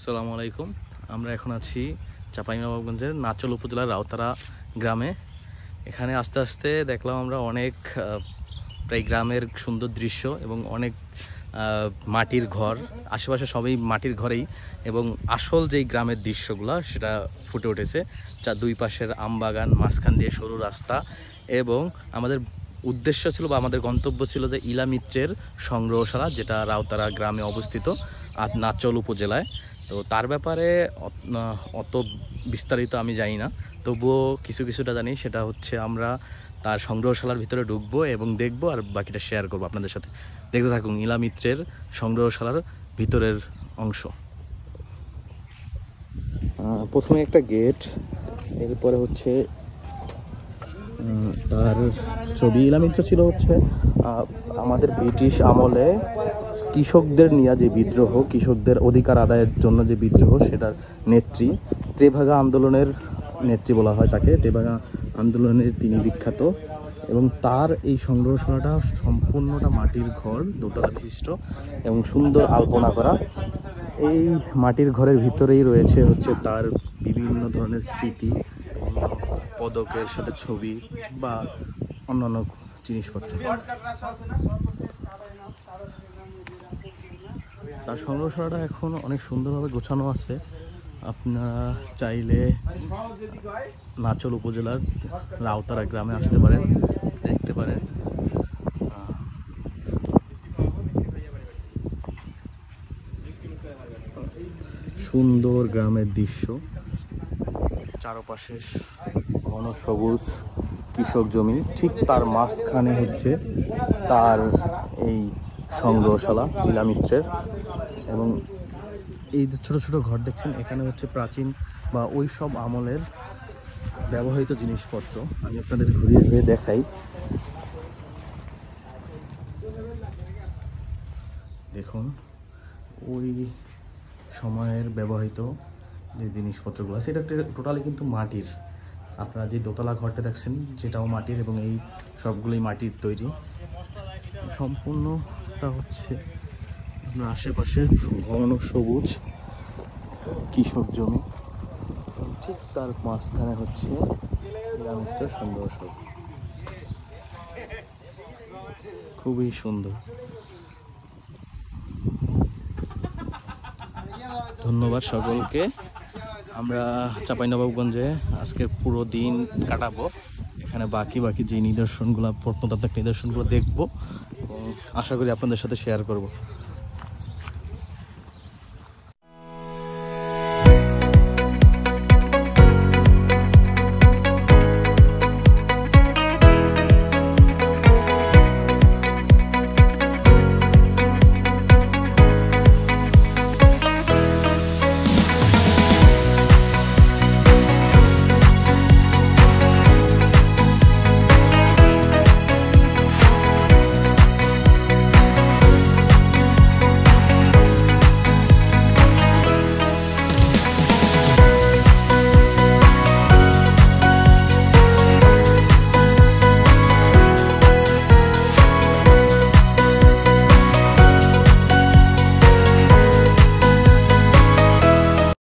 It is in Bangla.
আসসালামু আলাইকুম। আমরা এখন আছি চাঁপাইনবাবগঞ্জের নাচল উপজেলার রাউতারা গ্রামে। এখানে আস্তে আস্তে দেখলাম আমরা অনেক প্রায় গ্রামের সুন্দর দৃশ্য এবং অনেক মাটির ঘর, আশেপাশে সবই মাটির ঘরেই, এবং আসল যেই গ্রামের দৃশ্যগুলো সেটা ফুটে উঠেছে। যা দুই পাশের আমবাগান, মাঝখান দিয়ে সরু রাস্তা, এবং আমাদের উদ্দেশ্য ছিল বা আমাদের গন্তব্য ছিল যে ইলা মিত্রের সংগ্রহশালা, যেটা রাউতারা গ্রামে অবস্থিত আর নাচল উপজেলায়। তো তার ব্যাপারে অত বিস্তারিত আমি জানি না, তবুও কিছুটা জানি। সেটা হচ্ছে আমরা তার সংগ্রহশালার ভিতরে ঢুকবো এবং দেখবো, আর বাকিটা শেয়ার করবো আপনাদের সাথে। দেখতে থাকুন ইলা মিত্রের সংগ্রহশালার ভিতরের অংশ। প্রথমে একটা গেট, এরপরে হচ্ছে তার ছবি। ইলা মিত্র ছিল হচ্ছে আমাদের ব্রিটিশ আমলে কৃষকদের নিয়ে যে বিদ্রোহ, কৃষকদের অধিকার আদায়ের জন্য যে বিদ্রোহ, সেটার নেত্রী, তেভাগা আন্দোলনের নেত্রী বলা হয় তাকে। তেভাগা আন্দোলনের তিনি বিখ্যাত, এবং তার এই সংগ্রহশালাটা সম্পূর্ণটা মাটির ঘর, দোতলা বিশিষ্ট এবং সুন্দর আলপনা করা। এই মাটির ঘরের ভিতরেই রয়েছে হচ্ছে তার বিভিন্ন ধরনের স্মৃতি, পদকের সাথে ছবি বা অন্যান্য জিনিসপত্র। তার সংগ্রহশালাটা এখন অনেক সুন্দরভাবে গোছানো আছে। আপনারা চাইলে নাচল উপজেলার রাউতারা গ্রামে আসতে পারেন, দেখতে পারেন। সুন্দর গ্রামের দৃশ্য, চারপাশে ঘন সবুজ কৃষক জমি, ঠিক তার মাঝখানে হচ্ছে তার এই সংগ্রহশালা ইলা মিত্রের। এবং এই ছোট ছোট ঘর দেখছেন, এখানে হচ্ছে প্রাচীন বা ওই সব আমলের ব্যবহৃত জিনিসপত্র। আমি আপনাদের ঘুরিয়ে ঘুরিয়ে দেখাই। দেখুন ওই সময়ের ব্যবহৃত যে জিনিসপত্রগুলো, সেটা টোটালি কিন্তু মাটির। আপনারা যে দোতলা ঘরটা দেখছেন সেটাও মাটির, এবং এই সবগুলোই মাটির তৈরি। সম্পূর্ণটা হচ্ছে আপনার আশেপাশে ঘন সবুজ কৃষক জমি, ঠিক তার মাঝখানে হচ্ছে ইলা মিত্রের সংগ্রহশালা। খুবই সুন্দর। ধন্যবাদ সকলকে। আমরা চাঁপাইনবাবগঞ্জে আজকে পুরো দিন কাটাবো। এখানে বাকি যে নিদর্শনগুলো, প্রত্নতাত্ত্বিক নিদর্শনগুলো দেখবো এবং আশা করি আপনাদের সাথে শেয়ার করব।